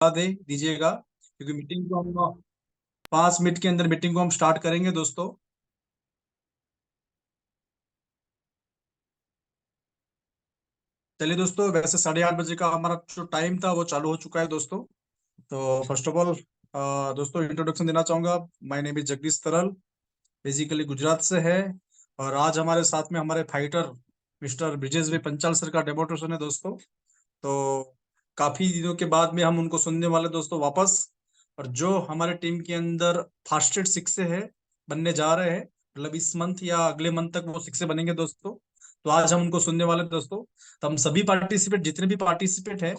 दे दीजिएगा, क्योंकि मीटिंग को हम 5 मिनट के अंदर मीटिंग को हम स्टार्ट करेंगे दोस्तों। चलिए दोस्तों, वैसे 8:30 बजे का हमारा जो टाइम था वो चालू हो चुका है दोस्तों। तो फर्स्ट ऑफ ऑल दोस्तों इंट्रोडक्शन देना चाहूंगा। माय नेम इज जगदीश तरल, बेसिकली गुजरात से है। और आज हमारे साथ में हमारे फाइटर मिस्टर ब्रिजेश भाई पंचाल सर का डेमोस्ट्रेशन है दोस्तों। तो काफी दिनों के बाद में हम उनको सुनने वाले दोस्तों वापस। और जो हमारे टीम के अंदर फास्टेस्ट सिक्से है बनने जा रहे हैं, मतलब इस मंथ या अगले मंथ तक वो सिक्से बनेंगे दोस्तों। तो आज हम उनको सुनने वाले दोस्तों। तो हम सभी पार्टिसिपेट, जितने भी पार्टिसिपेट हैं,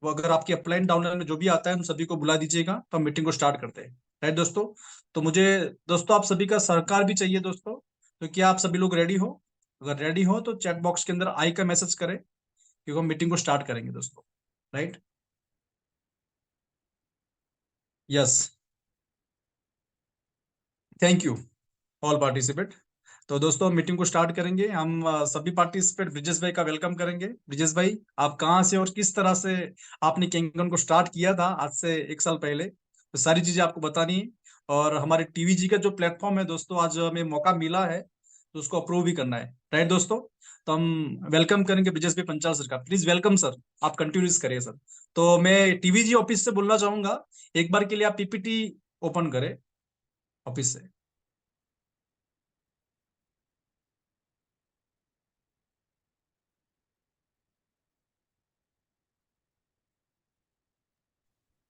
वो अगर आपकी अपलाइन डाउनलाइन में जो भी आता है उन सभी को बुला दीजिएगा, तो हम मीटिंग को स्टार्ट करते हैं। राइट दोस्तों। तो मुझे दोस्तों आप सभी का सहकार भी चाहिए दोस्तों। तो क्या आप सभी लोग रेडी हो? अगर रेडी हो तो चैट बॉक्स के अंदर आई का मैसेज करें, क्योंकि हम मीटिंग को स्टार्ट करेंगे दोस्तों। Right. Yes. Thank you all participate. तो दोस्तों मीटिंग को स्टार्ट करेंगे। हम सभी पार्टिसिपेट ब्रिजेश भाई का वेलकम करेंगे। ब्रिजेश भाई, आप कहाँ से और किस तरह से आपने कैंगन को स्टार्ट किया था आज से 1 साल पहले, तो सारी चीजें आपको बतानी है। और हमारे टीवीजी का जो प्लेटफॉर्म है दोस्तों, आज हमें मौका मिला है तो उसको अप्रूव भी करना है। राइट दोस्तों। तो हम वेलकम करेंगे ब्रिजेश भाई पंचाल सर का। Please welcome sir. आप कंटिन्यूज करिए सर। तो मैं टीवीजी ऑफिस से बोलना चाहूंगा, एक बार के लिए आप पीपीटी ओपन करें ऑफिस से।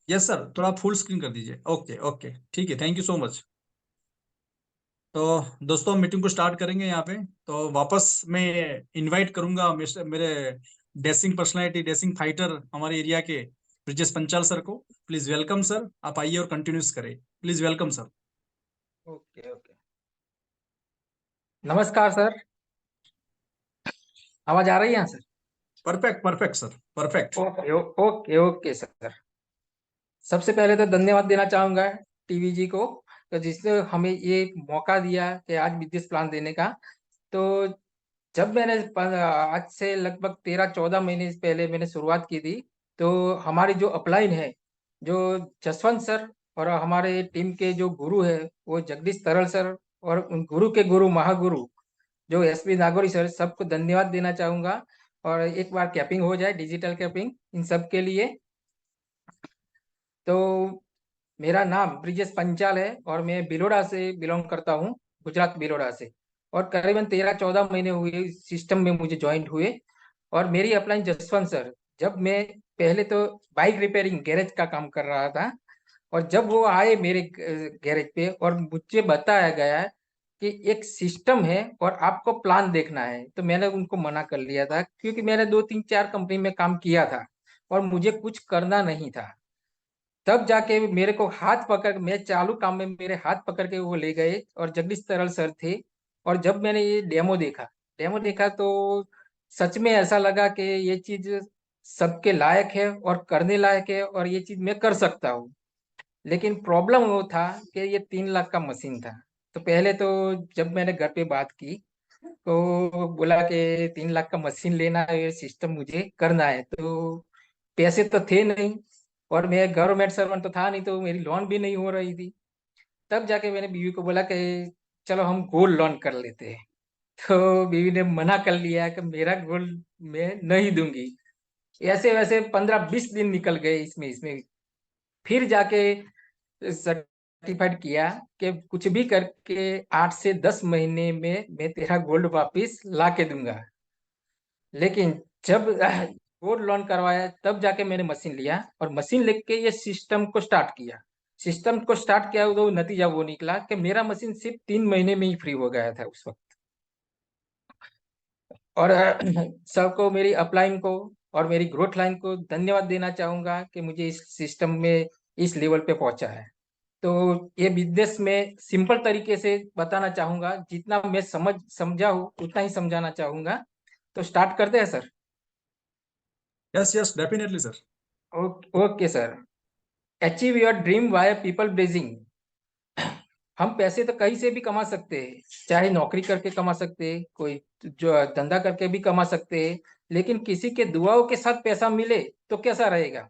यस सर, थोड़ा फुल स्क्रीन कर दीजिए। ओके ओके, ठीक है, थैंक यू सो मच। तो दोस्तों हम मीटिंग को स्टार्ट करेंगे यहाँ पे। तो वापस मैं इनवाइट करूंगा मेरे डेसिंग पर्सनालिटी, डेसिंग फाइटर हमारे एरिया के ब्रिजेश पंचाल सर को। प्लीज वेलकम सर, आप आइए और कंटिन्यूस करें। Please welcome sir. Okay okay. नमस्कार सर। आवाज आ रही है यहाँ sir? Perfect perfect sir, perfect. Okay okay okay sir. सबसे पहले तो धन्यवाद देना चाहूंगा टीवी जी को, तो जिसने हमें ये मौका दिया कि आज बिजनेस प्लान देने का। तो जब मैंने आज से लगभग 13-14 महीने पहले मैंने शुरुआत की थी, तो हमारी जो अपलाइन है, जो जसवंत सर और हमारे टीम के जो गुरु है वो जगदीश तरल सर, और उन गुरु के गुरु महागुरु जो एसपी नागौरी सर, सबको धन्यवाद देना चाहूंगा। और एक बार कैपिंग हो जाए, डिजिटल कैपिंग इन सब के लिए। तो मेरा नाम ब्रिजेश पंचाल है और मैं बिलोड़ा से बिलोंग करता हूँ, गुजरात बिलोड़ा से। और करीबन 13-14 महीने हुए इस सिस्टम में मुझे ज्वाइंट हुए। और मेरी अपलाइन जसवंत सर, जब मैं पहले तो बाइक रिपेयरिंग गैरेज का काम कर रहा था, और जब वो आए मेरे गैरेज पे और मुझे बताया गया कि एक सिस्टम है और आपको प्लान देखना है, तो मैंने उनको मना कर लिया था, क्योंकि मैंने 2-3-4 कंपनी में काम किया था और मुझे कुछ करना नहीं था। तब जाके मेरे को हाथ पकड़, मैं चालू काम में मेरे हाथ पकड़ के वो ले गए, और जगदीश तरल सर थे। और जब मैंने ये डेमो देखा तो सच में ऐसा लगा कि ये चीज सबके लायक है और करने लायक है, और ये चीज मैं कर सकता हूँ। लेकिन प्रॉब्लम वो था कि ये 3 लाख का मशीन था। तो पहले तो जब मैंने घर पे बात की, तो बोला कि 3 लाख का मशीन लेना है, ये सिस्टम मुझे करना है। तो पैसे तो थे नहीं, और मैं गवर्नमेंट सर्वेंट तो था नहीं, तो मेरी लोन भी नहीं हो रही थी। तब जाके मैंने बीवी को बोला कि चलो हम गोल्ड लोन कर लेते हैं। तो बीवी ने मना कर लिया कि मेरा गोल्ड मैं नहीं दूंगी। ऐसे वैसे 15-20 दिन निकल गए इसमें। फिर जाके सर्टिफाइड किया कि कुछ भी करके 8 से 10 महीने में मैं तेरा गोल्ड वापस ला के दूंगा। लेकिन जब गोल्ड लोन करवाया, तब जाके मैंने मशीन लिया और मशीन लेके ये सिस्टम को स्टार्ट किया। सिस्टम को स्टार्ट किया तो नतीजा वो निकला कि मेरा मशीन सिर्फ 3 महीने में ही फ्री हो गया था उस वक्त। और सबको, मेरी अपलाइन को और मेरी ग्रोथ लाइन को धन्यवाद देना चाहूंगा कि मुझे इस सिस्टम में इस लेवल पे पहुंचा है। तो ये बिजनेस में सिंपल तरीके से बताना चाहूंगा, जितना मैं समझा हूँ उतना ही समझाना चाहूंगा। तो स्टार्ट करते हैं sir. Yes yes, definitely sir. Okay okay sir. Achieve your dream via people blazing. हम पैसे तो कहीं से भी कमा सकते हैं, चाहे नौकरी करके कमा सकते हैं, कोई जो धंधा करके भी कमा सकते हैं। लेकिन किसी के दुआओं के साथ पैसा मिले तो कैसा रहेगा?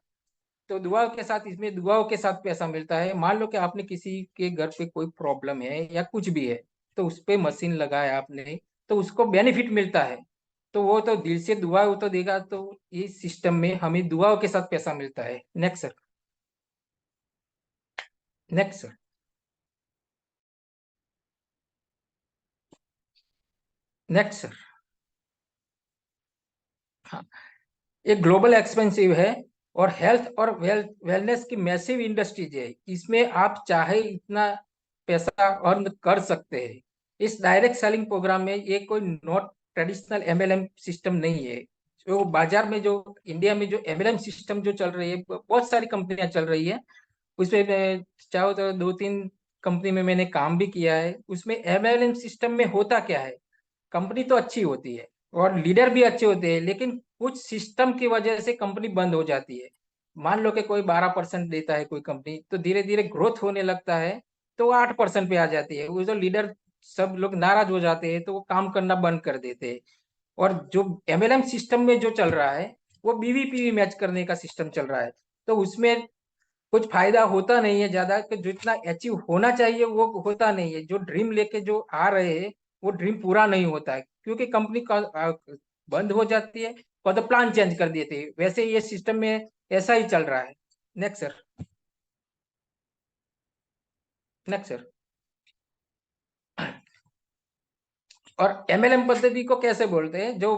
तो दुआओं के साथ, इसमें दुआओं के साथ पैसा मिलता है। मान लो कि आपने किसी के घर पे कोई प्रॉब्लम है या कुछ भी है, तो उस पे मशीन लगाया आपने, तो उसको बेनिफिट मिलता है। तो वो तो दिल से दुआ वो तो देगा, तो इस सिस्टम में हमें दुआओं के साथ पैसा मिलता है। Next sir. Next sir. Next sir. हाँ, ये ग्लोबल एक्सपेंसिव है और हेल्थ और वेलनेस की मैसिव इंडस्ट्रीज है। इसमें आप चाहे इतना पैसा अर्न कर सकते हैं। इस डायरेक्ट सेलिंग प्रोग्राम में ये कोई नॉट ट्रेडिशनल एमएलएम सिस्टम नहीं है। जो बाजार में, जो इंडिया में जो एमएलएम सिस्टम जो चल रही है, बहुत सारी कंपनियां चल रही है। उसमें मैं चाहो तो दो तीन कंपनी में मैंने काम भी किया है। उसमें एमएलएम सिस्टम में होता क्या है, कंपनी तो अच्छी होती है और लीडर भी अच्छे होते हैं, लेकिन कुछ सिस्टम की वजह से कंपनी बंद हो जाती है। मान लो कि कोई 12% देता है कोई कंपनी, तो धीरे धीरे ग्रोथ होने लगता है, तो वो 8% पे आ जाती है। वो जो लीडर, सब लोग नाराज हो जाते हैं, तो वो काम करना बंद कर देते हैं। और जो एमएलएम सिस्टम में जो चल रहा है, वो बीवीपीवी मैच करने का सिस्टम चल रहा है। तो उसमें कुछ फायदा होता नहीं है ज्यादा, कि जितना अचीव होना चाहिए वो होता नहीं है। जो ड्रीम लेके जो आ रहे हैं, वो ड्रीम पूरा नहीं होता है, क्योंकि कंपनी का बंद हो जाती है और तो प्लान चेंज कर देते हैं। वैसे ये सिस्टम में ऐसा ही चल रहा है। Next sir. Next sir. और एमएलएम पद्धति को कैसे बोलते हैं, जो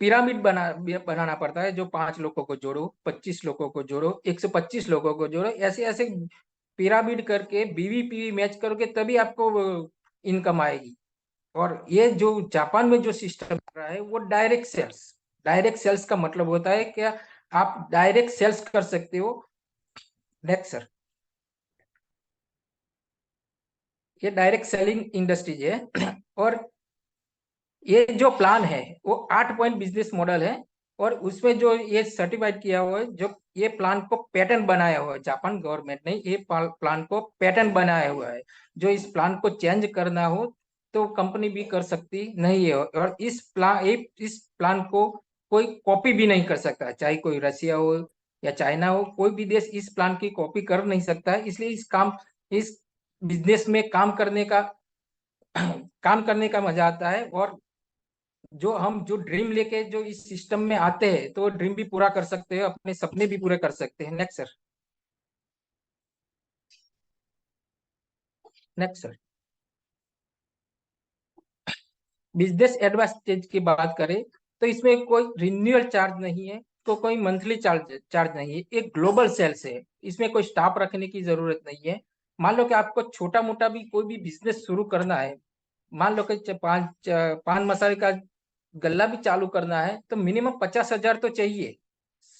पिरामिड बनाना पड़ता है, जो 5 लोगों को जोड़ो, 25 लोगों को जोड़ो, 125 लोगों को जोड़ो, ऐसे ऐसे पिरामिड करके बीवीपीवी मैच करोगे तभी आपको इनकम आएगी। और ये जो जापान में जो सिस्टम रहा है, वो डायरेक्ट सेल्स। डायरेक्ट सेल्स का मतलब होता है कि आप डायरेक्ट सेल्स कर सकते हो। Next sir. ये डायरेक्ट सेलिंग इंडस्ट्रीज है और ये जो प्लान है वो 8 पॉइंट बिजनेस मॉडल है। और उसमें जो ये सर्टिफाइड किया हुआ है, जो ये प्लान को पैटर्न बनाया हुआ है, जापान गवर्नमेंट ने ये प्लान को पैटर्न बनाया हुआ है। जो इस प्लान को चेंज करना हो तो कंपनी भी कर सकती नहीं है। और इस प्लान को कोई कॉपी भी नहीं कर सकता, चाहे कोई रसिया हो या चाइना हो, कोई भी देश इस प्लान की कॉपी कर नहीं सकता है। इसलिए इस बिजनेस में काम करने का मजा आता है। और जो ड्रीम लेके जो इस सिस्टम में आते हैं, तो ड्रीम भी पूरा कर सकते हैं, अपने सपने भी पूरे कर सकते हैं। Next sir. Next sir. Business advantage की बात करें, तो इसमें कोई रिन्यूअल चार्ज नहीं है, तो कोई मंथली चार्ज चार्ज नहीं है। एक ग्लोबल सेल्स है, इसमें कोई स्टाफ रखने की जरूरत नहीं है। मान लो कि आपको छोटा मोटा भी कोई भी बिजनेस शुरू करना है, मान लो कि पान मसाले का गल्ला भी चालू करना है, तो मिनिमम 50,000 तो चाहिए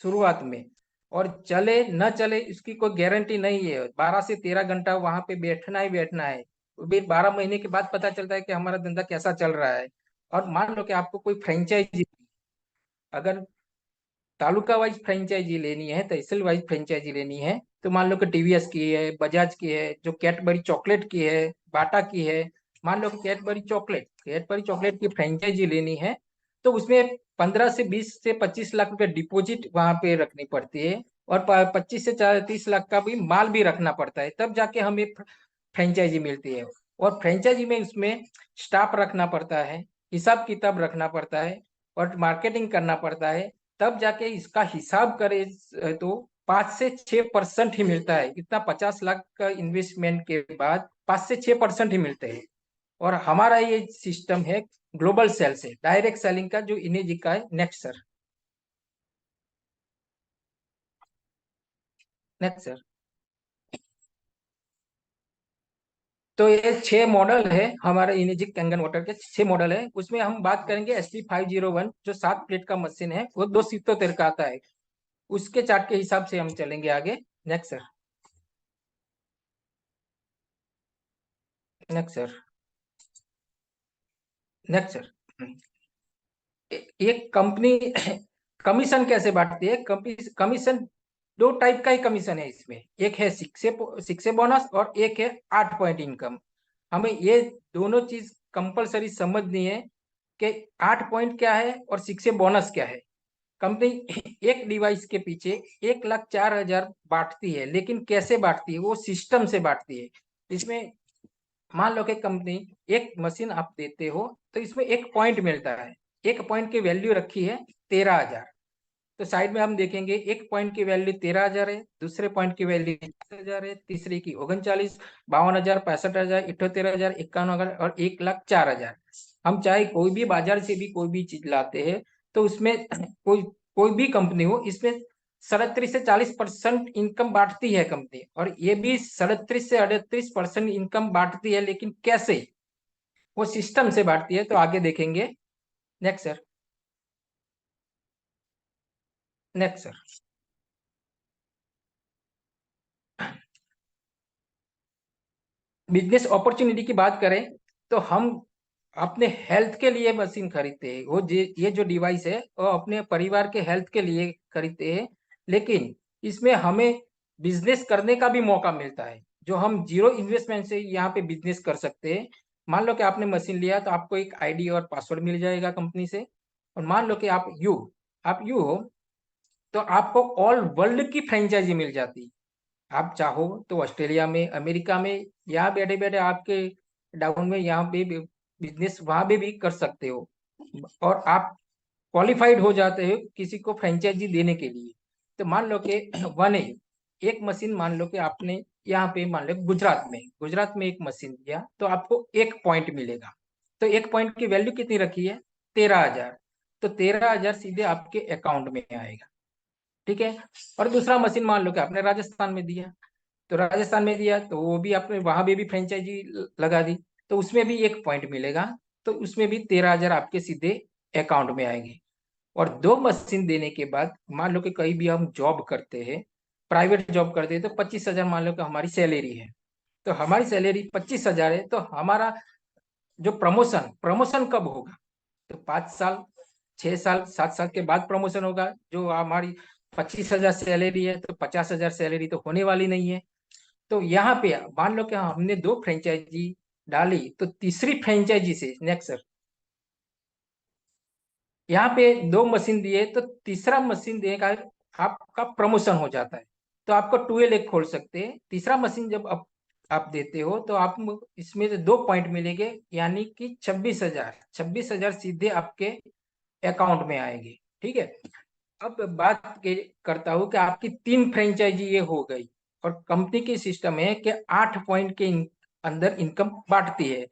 शुरुआत में। और चले न चले इसकी कोई गारंटी नहीं है। 12 से 13 घंटा वहां पे बैठना ही बैठना है। फिर 12 महीने के बाद पता चलता है कि हमारा धंधा कैसा चल रहा है। और मान लो कि आपको कोई फ्रेंचाइजी, अगर तालुका वाइज फ्रेंचाइजी लेनी है, तहसील वाइज फ्रेंचाइजी लेनी है, तो मान लो कि टीवीएस की है, बजाज की है, जो कैडबरी चॉकलेट की है, बाटा की है। मान लो कि कैडबरी चॉकलेट की फ्रेंचाइजी लेनी है, तो उसमें 15 से 20 से 25 लाख रुपए डिपॉजिट वहां पे रखनी पड़ती है। और 25 से 30 लाख का भी माल भी रखना पड़ता है, तब जाके हमें फ्रेंचाइजी मिलती है। और फ्रेंचाइजी में उसमें स्टाफ रखना पड़ता है, हिसाब किताब रखना पड़ता है, और मार्केटिंग करना पड़ता है। तब जाके इसका हिसाब करे तो 5 से 6% ही मिलता है। इतना 50 लाख का इन्वेस्टमेंट के बाद 5 से 6% ही मिलते हैं। और हमारा ये सिस्टम है ग्लोबल सेल से, डायरेक्ट सेलिंग का, जो इनेजी का है। Next sir. Next sir. तो ये 6 मॉडल है हमारे इनिजिक कैंगन वाटर के, 6 मॉडल है। उसमें हम बात करेंगे SP501, जो 7 प्लेट का मशीन है, वो 2 सीटों का आता है। उसके चार्ट के हिसाब से हम चलेंगे आगे। Next sir. Next sir. Next sir. एक कंपनी कमीशन कैसे बांटती है, कमीशन 2 टाइप का ही कमीशन है इसमें। एक है सिक्से बोनस और एक है 8 पॉइंट इनकम। हमें ये दोनों चीज कंपलसरी समझनी है कि 8 पॉइंट क्या है और सिक्से बोनस क्या है। कंपनी एक डिवाइस के पीछे 1,04,000 बांटती है, लेकिन कैसे बांटती है? वो सिस्टम से बांटती है। इसमें मान लो कि कंपनी एक मशीन आप देते हो तो इसमें एक पॉइंट मिलता है, एक पॉइंट की वैल्यू रखी है 13,000। तो साइड में हम देखेंगे एक पॉइंट की वैल्यू 13,000 है, दूसरे पॉइंट की वैल्यू 40,000 है, तीसरे की 39, 52,000, 65,000, 78,000, 51,000 और 1,04,000। हम चाहे कोई भी बाजार से भी कोई भी चीज लाते हैं तो उसमें कोई कोई भी कंपनी हो, इसमें 37 से 40% इनकम बांटती है कंपनी, और ये भी 37 से 38% इनकम बांटती है, लेकिन कैसे? वो सिस्टम से बांटती है। तो आगे देखेंगे। Next sir. Next sir. Business opportunity की बात करें तो हम अपने हेल्थ के लिए मशीन खरीदते हैं। ये जो डिवाइस है वो अपने परिवार के हेल्थ के लिए खरीदते हैं, लेकिन इसमें हमें बिजनेस करने का भी मौका मिलता है, जो हम जीरो इन्वेस्टमेंट से यहाँ पे बिजनेस कर सकते हैं। मान लो कि आपने मशीन लिया तो आपको एक आईडी और पासवर्ड मिल जाएगा कंपनी से, और मान लो कि आप यू हो तो आपको ऑल वर्ल्ड की फ्रेंचाइजी मिल जाती है। आप चाहो तो ऑस्ट्रेलिया में, अमेरिका में, यहाँ बैठे बैठे आपके डाउन में यहाँ पे बिजनेस वहां पे भी कर सकते हो, और आप क्वालिफाइड हो जाते हो किसी को फ्रेंचाइजी देने के लिए। तो मान लो कि वन एक मशीन, मान लो कि आपने यहाँ पे मान लो गुजरात में एक मशीन दिया तो आपको एक पॉइंट मिलेगा। तो एक पॉइंट की वैल्यू कितनी रखी है? 13,000। तो 13,000 सीधे आपके अकाउंट में आएगा। ठीक है। और दूसरा मशीन मान लो कि आपने राजस्थान में दिया, तो राजस्थान में दिया तो वो भी आपने वहां पे भी फ्रेंचाइजी लगा दी, तो उसमें भी एक पॉइंट मिलेगा। तो उसमें भी 13,000 आपके सीधे अकाउंट में आएंगे। और दो मशीन देने के बाद मान लो कि कहीं भी हम जॉब करते हैं, प्राइवेट जॉब करते हैं, तो 25,000 मान लो कि हमारी सैलरी है। तो हमारी सैलरी 25,000 है, तो हमारा जो प्रमोशन प्रमोशन कब होगा? तो 5 साल, 6 साल, 7 साल के बाद प्रमोशन होगा। जो हमारी 25,000 सैलरी है तो 50,000 सैलरी तो होने वाली नहीं है। तो यहाँ पे मान लो कि हमने दो फ्रेंचाइजी डाली, तो तीसरी फ्रेंचाइजी से नेक्स्ट सर, यहाँ पे दो मशीन दिए तो तीसरा मशीन देने का आपका प्रमोशन हो जाता है, तो आपको 2L एक खोल सकते हैं। तीसरा मशीन जब आप देते हो तो आप इसमें से 2 पॉइंट मिलेंगे, यानी कि 26,000 सीधे आपके अकाउंट में आएंगे। ठीक है। अब करता हूँ कि आपकी 3 फ्रेंचाइजी ये हो गई, और कंपनी की सिस्टम है कि 8 पॉइंट के अंदर इनकम बांटती है।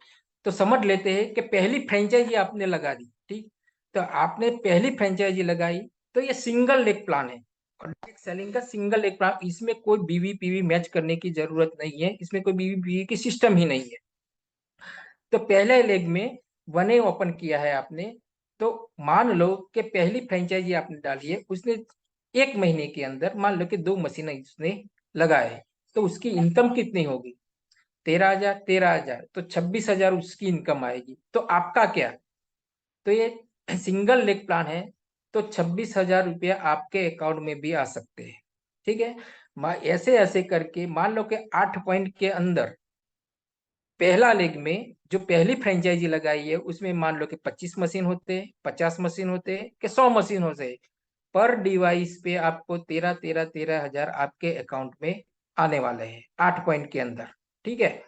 तो समझ लेते हैं कि पहली फ्रेंचाइजी आपने लगा दी। ठीक। तो आपने पहली फ्रेंचाइजी लगाई, तो ये सिंगल लेग प्लान है, और डायरेक्ट सेलिंग का सिंगल लेग प्लान। इसमें कोई बीवी पीवी मैच करने की जरूरत नहीं है, इसमें कोई बीवी पीवी की सिस्टम ही नहीं है। तो पहले लेग में 1A ओपन किया है आपने, तो मान लो कि पहली फ्रेंचाइजी आपने डाली है, उसने एक महीने के अंदर मान लो कि 2 मशीन उसने लगाए, तो उसकी इनकम कितनी होगी? 13,000, 13,000 तो 26,000 उसकी इनकम आएगी। तो आपका क्या? तो ये सिंगल लेग प्लान है, तो 26,000 रुपया आपके अकाउंट में भी आ सकते हैं। ठीक है। ऐसे ऐसे करके मान लो कि 8 पॉइंट के अंदर पहला लेग में जो पहली फ्रेंचाइजी लगाई है उसमें मान लो कि 25 मशीन होते हैं, 50 मशीन होते हैं, कि 100 मशीन होते हैं, पर डिवाइस पे आपको 13,000 आपके अकाउंट में आने वाले हैं 8 पॉइंट के अंदर। ठीक है।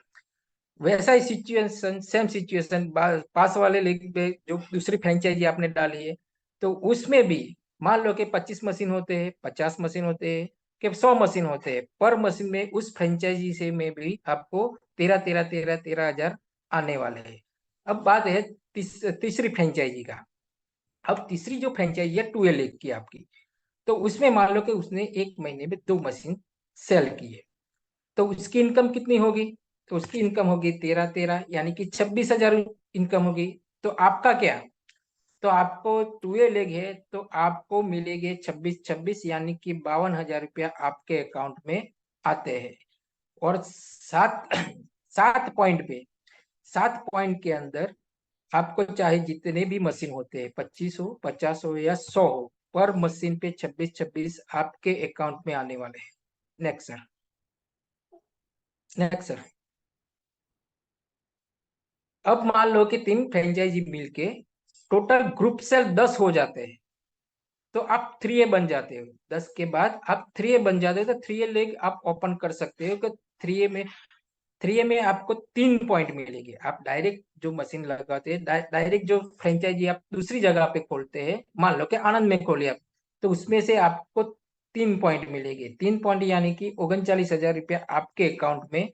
वैसा ही सिचुएशन, सेम सिचुएशन पास वाले लेग पे जो दूसरी फ्रेंचाइजी आपने डाली है, तो उसमें भी मान लो कि 25 मशीन होते हैं, 50 मशीन होते हैं, कि 100 मशीन होते हैं, पर मशीन में उस फ्रेंचाइजी से में भी आपको 13,000 आने वाले हैं। अब बात है तीसरी फ्रेंचाइजी का। अब तीसरी जो फ्रेंचाइजी है 2L की आपकी, तो उसमें मान लो कि उसने एक महीने में 2 मशीन सेल की है, तो उसकी इनकम कितनी होगी? तो उसकी इनकम होगी 13,13, यानी कि 26,000 इनकम होगी। तो आपका क्या? तो आपको 2A लेग है तो आपको मिलेंगे 26 26, यानी कि 52,000 रुपया आपके अकाउंट में आते हैं। और 7 7 पॉइंट के अंदर आपको चाहे जितने भी मशीन होते हैं, 25 हो, 50 हो या 100 हो, पर मशीन पे 26 26 आपके अकाउंट में आने वाले हैं। Next sir. Next sir. अब मान लो कि 3 फ्रेंचाइजी मिलके टोटल ग्रुप सेल 10 हो जाते हैं। तो आप 3A बन जाते हो। 10 के बाद आप 3A बन जाते हो, तो 3A लेग आप ओपन कर सकते हो कि 3A में आपको 3 पॉइंट मिलेंगे। आप डायरेक्ट जो मशीन लगाते हैं, डायरेक्ट जो फ्रेंचाइजी आप दूसरी जगह पे खोलते हैं, मान लो कि आनंद में खोले आप, तो उसमें से आपको 3 पॉइंट मिलेंगे। 3 पॉइंट यानी कि 39,000 रुपया आपके अकाउंट में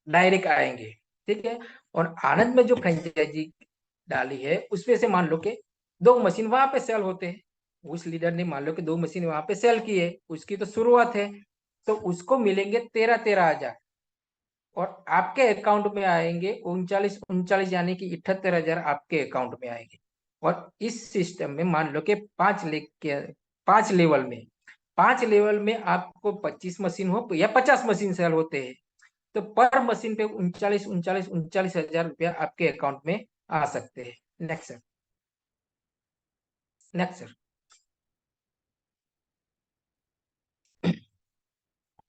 डायरेक्ट आएंगे। ठीक है। और आनंद में जो फ्रेंचाइजी डाली है उसमें से मान लो कि 2 मशीन वहां पे सेल होते हैं, उस लीडर ने मान लो कि 2 मशीन वहां पे सेल की है, उसकी तो शुरुआत है, तो उसको मिलेंगे 13,000। और आपके अकाउंट में आएंगे 39 यानी कि 78,000 आपके अकाउंट में आएंगे। और इस सिस्टम में मान लो कि 5 लेवल में 5 लेवल में आपको 25 मशीन हो या 50 मशीन सेल होते हैं, तो पर मशीन पे 39,000 रुपया आपके अकाउंट में आ सकते हैं। Next sir. Next sir.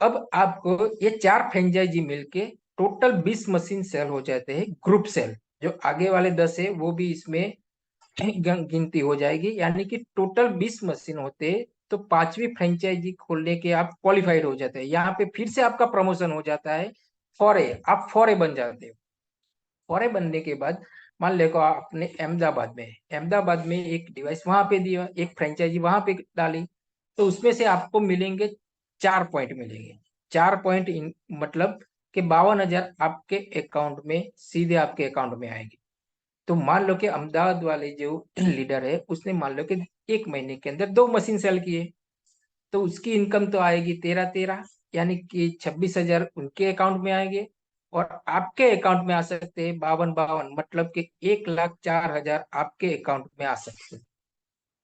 अब आपको ये 4 फ्रेंचाइजी मिलके टोटल 20 मशीन सेल हो जाते हैं, ग्रुप सेल। जो आगे वाले 10 है वो भी इसमें गिनती हो जाएगी, यानी कि टोटल 20 मशीन होते हैं। तो 5वीं फ्रेंचाइजी खोलने के आप क्वालिफाइड हो जाते हैं। यहाँ पे फिर से आपका प्रमोशन हो जाता है, 4A, आप 4A बन जाते हो। 4A बनने के बाद मान लो आपने अहमदाबाद में एक डिवाइस वहां पे दिया, एक फ्रेंचाइजी वहां पे डाली, तो उसमें से आपको मिलेंगे 4 पॉइंट मिलेंगे। 4 पॉइंट मतलब कि 52,000 आपके अकाउंट में, सीधे आपके अकाउंट में आएंगे। तो मान लो कि अहमदाबाद वाले जो लीडर है उसने मान लो कि 1 महीने के अंदर 2 मशीन सेल किए, तो उसकी इनकम तो आएगी 13,13, यानी कि 26,000 उनके अकाउंट में आएंगे। और आपके अकाउंट में आ सकते हैं 52 52, मतलब कि 1,04,000 आपके अकाउंट में आ सकते हैं।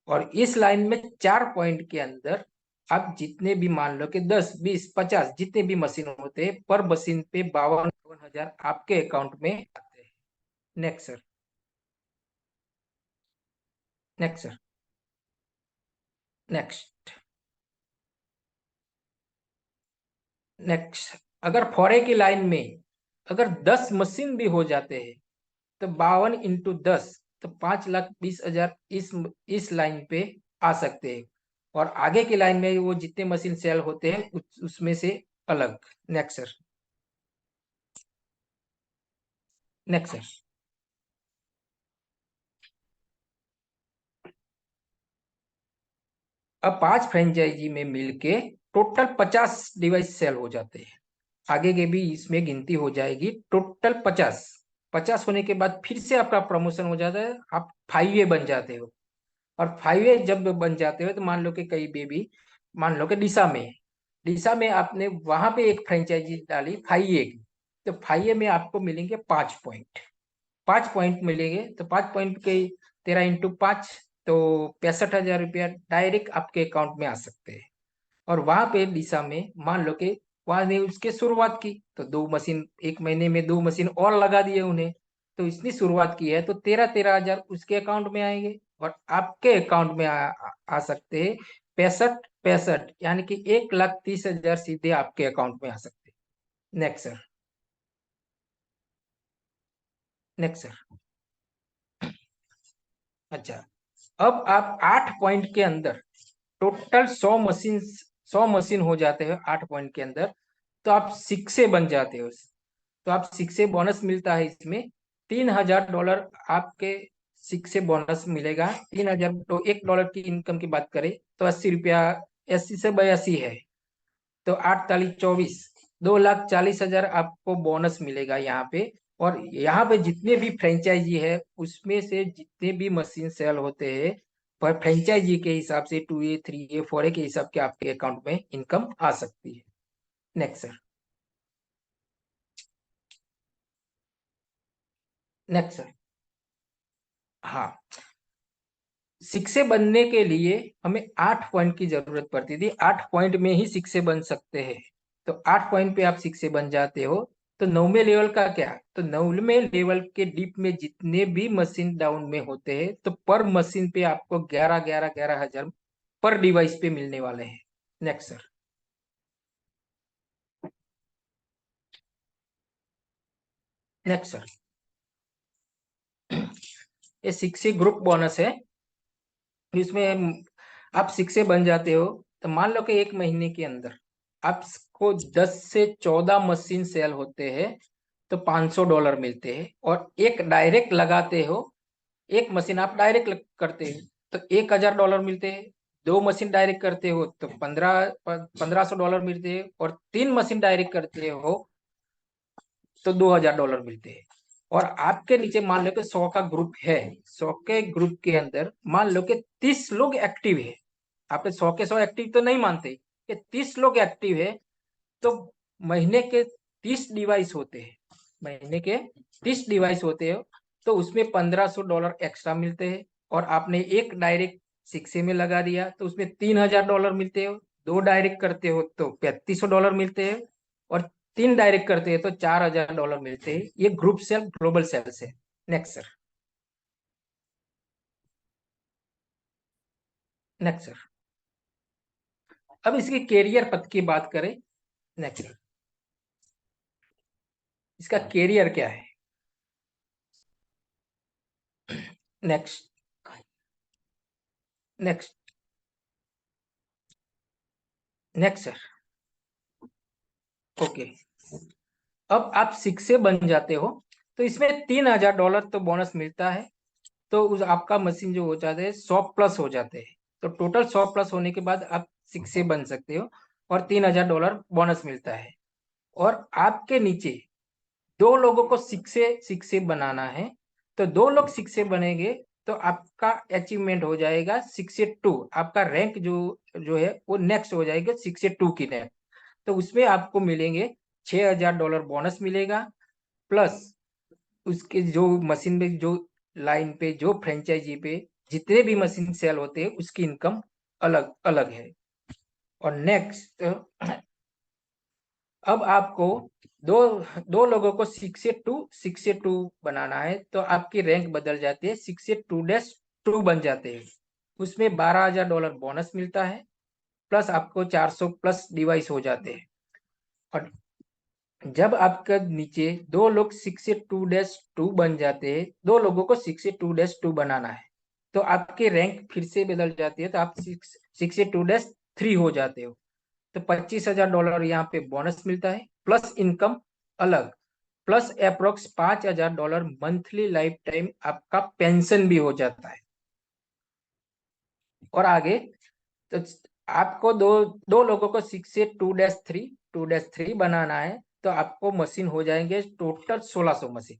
और इस लाइन में 4 पॉइंट के अंदर आप जितने भी मान लो कि 10 20 50 जितने भी मशीन होते हैं, पर मशीन पे 52,000 आपके अकाउंट में आते हैं। Next sir. Next sir. Next. Next. अगर फोरे की लाइन में अगर 10 मशीन भी हो जाते हैं, तो 52 × 10, तो 5,20,000 इस लाइन पे आ सकते हैं। और आगे की लाइन में वो जितने मशीन सेल होते हैं उसमें से अलग। Next sir. Next sir. अब 5 फ्रेंचाइजी में मिलके टोटल 50 डिवाइस सेल हो जाते हैं। आगे के भी इसमें गिनती हो जाएगी, टोटल 50। 50 होने के बाद फिर से आपका प्रमोशन हो जाता है, आप 5A बन जाते हो। और 5A जब बन जाते हो तो मान लो कि कई बेबी, मान लो कि डिसा में आपने वहां पे एक फ्रेंचाइजी डाली 5A की, तो 5A में आपको मिलेंगे 5 पॉइंट। 5 पॉइंट मिलेंगे, तो 5 पॉइंट के 13 × 5, तो 65,000 रुपया डायरेक्ट आपके अकाउंट में आ सकते हैं। और वहां पे दिशा में मान लो कि वहां ने उसके शुरुआत की, तो 2 मशीन, 1 महीने में 2 मशीन और लगा दिए उन्हें, तो इसने शुरुआत की है, तो 13,13,000 उसके अकाउंट में आएंगे। और आपके अकाउंट में आ सकते हैं 65 65, यानी कि 1,30,000 सीधे आपके अकाउंट में आ सकते हैं। Next sir. Next sir. अच्छा। अब आप 8 पॉइंट के अंदर टोटल 100 मशीन हो जाते हैं 8 पॉइंट के अंदर, तो आप 6 बन जाते हो। तो आप 6 बोनस मिलता है इसमें, $3,000 आपके 6 बोनस मिलेगा। 3,000, तो $1 की इनकम की बात करें तो 80 रुपया, 80 से 82 है, तो 8 ताली 24, 2,40,000 आपको बोनस मिलेगा यहाँ पे। और यहाँ पे जितने भी फ्रेंचाइजी है उसमें से जितने भी मशीन सेल होते हैं, पर फ्रेंचाइजी के हिसाब से 2A 3A 4A के हिसाब के आपके अकाउंट में इनकम आ सकती है। Next sir. Next sir. हाँ, 6A बनने के लिए हमें 8 पॉइंट की जरूरत पड़ती थी। 8 पॉइंट में ही 6A बन सकते हैं, तो 8 पॉइंट पे आप 6A बन जाते हो। तो 9वें लेवल का क्या, तो 9वें लेवल के डीप में जितने भी मशीन डाउन में होते हैं, तो पर मशीन पे आपको 11,000 पर डिवाइस पे मिलने वाले हैं। Next sir. Next sir. ये 6A ग्रुप बोनस है। इसमें आप शिक्षक बन जाते हो, तो मान लो कि 1 महीने के अंदर आपको 10 से 14 मशीन सेल होते हैं, तो $500 मिलते हैं। और एक डायरेक्ट लगाते हो, एक मशीन आप डायरेक्ट करते हो तो $1000 मिलते हैं। 2 मशीन डायरेक्ट करते हो तो $1500 मिलते हैं। और 3 मशीन डायरेक्ट करते हो तो $2000 मिलते हैं। और आपके नीचे मान लो कि 100 का ग्रुप है, 100 के ग्रुप के अंदर मान लो कि 30 लोग एक्टिव है। आपके 100 के 100 एक्टिव तो नहीं मानते कि 30 लोग एक्टिव है, तो महीने के 30 डिवाइस होते हैं, महीने के 30 डिवाइस होते हैं, तो उसमें $1500 एक्स्ट्रा मिलते हैं। और आपने एक डायरेक्ट शिक्षे में लगा दिया तो उसमें $3000 मिलते हैं। 2 डायरेक्ट करते हो तो $3500 मिलते हैं। और 3 डायरेक्ट करते हैं तो $4000 मिलते हैं। ये ग्रुप सेल ग्लोबल सेल्स है। Next sir. Next sir. अब इसकी कैरियर पथ की बात करें। Next sir. इसका कैरियर क्या है? Next. Next. Next sir. Okay. अब आप शिक्षक बन जाते हो तो इसमें $3000 तो बोनस मिलता है। तो उस आपका मशीन जो हो जाते हैं 100 प्लस हो जाते हैं। तो टोटल 100 प्लस होने के बाद आप शिक्षक बन सकते हो और $3000 बोनस मिलता है। और आपके नीचे 2 लोगों को शिक्षक शिक्षक बनाना है, तो 2 लोग शिक्षक बनेंगे तो आपका अचीवमेंट हो जाएगा शिक्षक 2। आपका रैंक जो जो है वो नेक्स्ट हो जाएगा शिक्षक 2 की रैंक। तो उसमें आपको मिलेंगे $6000 बोनस मिलेगा। प्लस उसके जो मशीन में जो लाइन पे जो फ्रेंचाइजी पे जितने भी मशीन सेल होते हैं उसकी इनकम अलग अलग है। और नेक्स्ट, अब आपको दो दो लोगों को शिक्षक टू बनाना है, तो आपकी रैंक बदल जाती है, शिक्षक 2-2 बन जाते हैं। उसमें $12000 बोनस मिलता है। प्लस आपको 400 प्लस डिवाइस हो जाते हैं। और जब आपके नीचे 2 लोग 6-2-2 बन जाते हैं, 2 लोगों को 6-2-2 बनाना है, तो आपकी रैंक फिर से बदल जाती है, तो आप 6-2-3 हो जाते हो। तो $25000 यहाँ पे बोनस मिलता है, प्लस इनकम अलग, plus approx $5000 monthly life time आपका पेंशन भी हो जाता है। और आगे तो आपको दो दो लोगों को 6-2-3 बनाना है, तो आपको मशीन हो जाएंगे टोटल 1600 मशीन।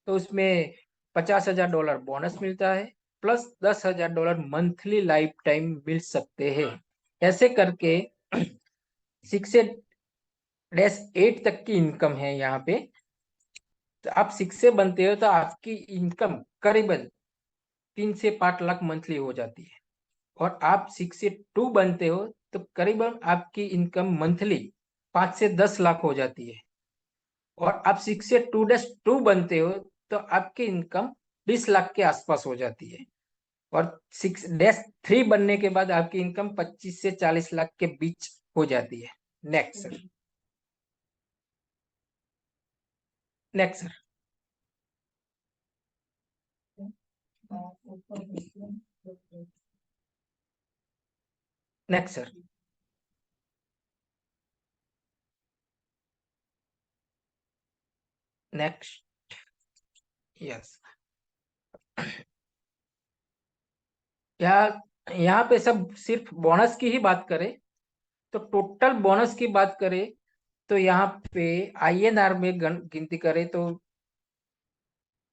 तो उसमें $50000 बोनस मिलता है, प्लस $10000 मंथली लाइफ टाइम मिल सकते हैं। ऐसे करके 6-8 तक की इनकम है यहाँ पे। तो आप 6 से बनते हो तो आपकी इनकम करीबन 3 से 5 लाख मंथली हो जाती है। और आप 6-2 बनते हो तो करीबन आपकी इनकम मंथली 5 से 10 लाख हो जाती है। और आप 6-2-2 बनते हो तो आपकी इनकम 20 लाख के आसपास हो जाती है। और 6-3 बनने के बाद आपकी इनकम 25 से 40 लाख के बीच हो जाती है। Next sir. Next sir. Next sir. Next. Yes. यहाँ पे सब सिर्फ बोनस की ही बात करें, तो टोटल बोनस की बात करें तो यहाँ पे INR में गिनती करें तो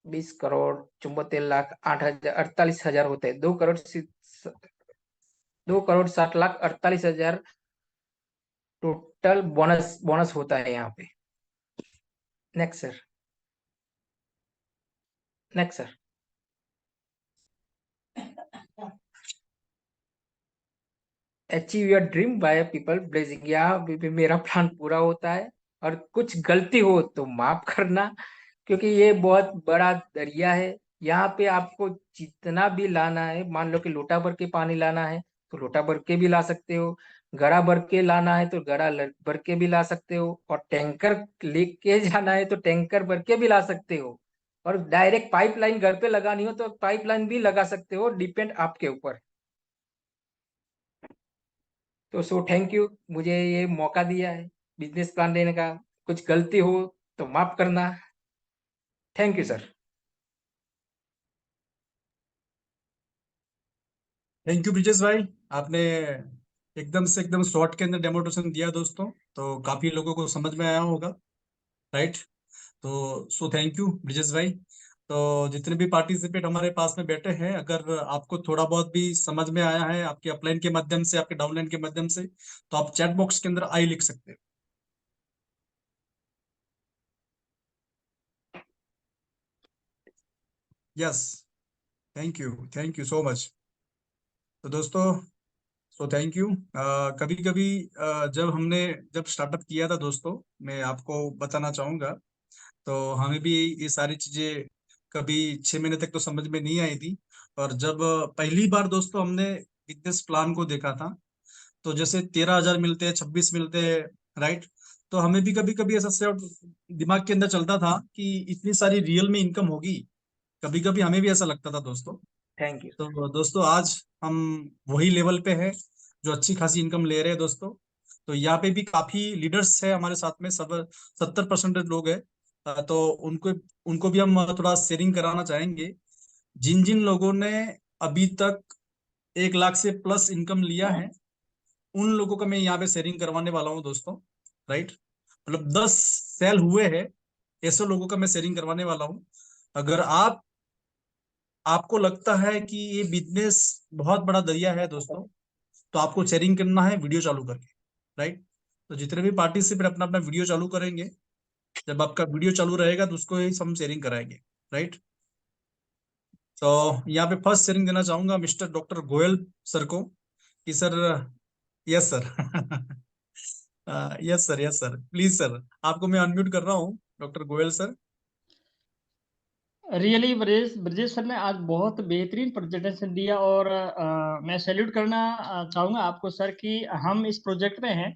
20 करोड़ 74 लाख 8,000 48,000 होते हैं। 2 crore 60 lakh 48,000 total bonus bonus होता है यहाँ पे। Next sir. Next sir. Achieve your dream by people blazing. यहाँ पे मेरा प्लान पूरा होता है, और कुछ गलती हो तो माफ करना, क्योंकि ये बहुत बड़ा दरिया है। यहाँ पे आपको जितना भी लाना है, मान लो कि लोटा भर के पानी लाना है तो लोटा भर के भी ला सकते हो, घड़ा भर के लाना है तो घड़ा भर के भी ला सकते हो, और टैंकर लेके जाना है तो टैंकर भर के भी ला सकते हो। और डायरेक्ट पाइपलाइन घर पे लगानी हो तो पाइपलाइन भी लगा सकते हो, डिपेंड आपके ऊपर। तो सो थैंक यू, मुझे ये मौका दिया है बिजनेस प्लान देने का। कुछ गलती हो तो माफ करना। Thank you sir. Thank you Brijesh भाई, आपने एकदम शॉर्ट के अंदर डेमोन्स्ट्रेशन दिया दोस्तों, तो काफी लोगों को समझ में आया होगा, राइट। तो सो थैंक यू ब्रिजेश भाई। तो जितने भी पार्टिसिपेट हमारे पास में बैठे हैं, अगर आपको थोड़ा बहुत भी समझ में आया है आपके अपलाइन के माध्यम से, आपके डाउनलाइन के माध्यम से, तो आप चैट बॉक्स के अंदर आई लिख सकते हैं। Yes, thank you so much. तो दोस्तों, सो थैंक यू। कभी कभी जब स्टार्टअप किया था दोस्तों, मैं आपको बताना चाहूंगा, तो हमें भी ये सारी चीजें कभी 6 महीने तक तो समझ में नहीं आई थी। और जब पहली बार दोस्तों हमने बिजनेस प्लान को देखा था, तो जैसे 13,000 मिलते हैं, 26 मिलते हैं, राइट। तो हमें भी कभी कभी ऐसा से दिमाग के अंदर चलता था कि इतनी सारी रियल में इनकम होगी, कभी कभी हमें भी ऐसा लगता था दोस्तों। Thank you. तो दोस्तों आज हम वही लेवल पे हैं जो अच्छी खासी इनकम ले रहे हैं दोस्तों। तो यहाँ पे भी काफी लीडर्स है हमारे साथ में, सब 70% लोग हैं। तो उनको उनको भी हम थोड़ा शेयरिंग कराना चाहेंगे। जिन जिन लोगों ने अभी तक 1 लाख से प्लस इनकम लिया है, उन लोगों का मैं यहाँ पे शेयरिंग करवाने वाला हूँ दोस्तों, राइट। मतलब 10 सेल हुए हैं, ऐसे लोगों का मैं शेयरिंग करवाने वाला हूँ। अगर आपको लगता है कि ये बिजनेस बहुत बड़ा दरिया है दोस्तों, तो आपको शेयरिंग करना है वीडियो चालू करके, राइट। तो जितने भी पार्टिसिपेट अपना अपना वीडियो चालू करेंगे, जब आपका वीडियो चालू रहेगा तो उसको ही हम शेयरिंग कराएंगे, राइट। तो यहाँ पे फर्स्ट शेयरिंग देना चाहूंगा मिस्टर डॉक्टर गोयल सर को, कि sir, yes sir. Yes sir, yes sir, please sir, आपको मैं अनम्यूट कर रहा हूँ, doctor Goyal sir. Really Brajesh Brajesh sir ने आज बहुत बेहतरीन प्रेजेंटेशन दिया, और मैं सैल्यूट करना चाहूँगा आपको सर कि हम इस प्रोजेक्ट में हैं।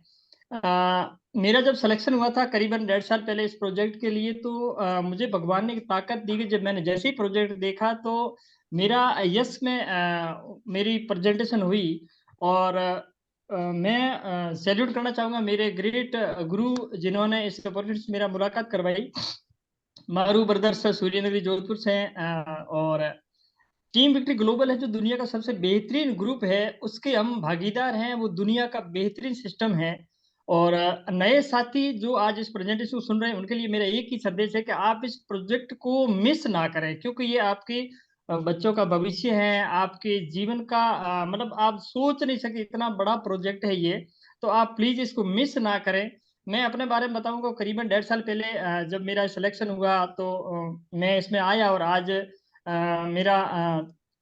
मेरा जब सिलेक्शन हुआ था करीबन 1.5 साल पहले इस प्रोजेक्ट के लिए, तो मुझे भगवान ने एक ताकत दी कि जब मैंने जैसे ही प्रोजेक्ट देखा तो मेरा यस में मेरी प्रेजेंटेशन हुई। और मैं सैल्यूट करना चाहूँगा मेरे ग्रेट गुरु जिन्होंने इस अपॉर्चुनिटी से मेरा मुलाकात करवाई। मारू ब्रदर्स सूर्यनगरी जोधपुर से हैं, और टीम विक्ट्री ग्लोबल है जो दुनिया का सबसे बेहतरीन ग्रुप है, उसके हम भागीदार हैं। वो दुनिया का बेहतरीन सिस्टम है। और नए साथी जो आज इस प्रेजेंटेशन को सुन रहे हैं उनके लिए मेरा एक ही संदेश है कि आप इस प्रोजेक्ट को मिस ना करें, क्योंकि ये आपके बच्चों का भविष्य है, आपके जीवन का मतलब आप सोच नहीं सकते इतना बड़ा प्रोजेक्ट है ये। तो आप प्लीज इसको मिस ना करें। मैं अपने बारे में बताऊंगा, करीबन 1.5 साल पहले जब मेरा सिलेक्शन हुआ तो मैं इसमें आया, और आज मेरा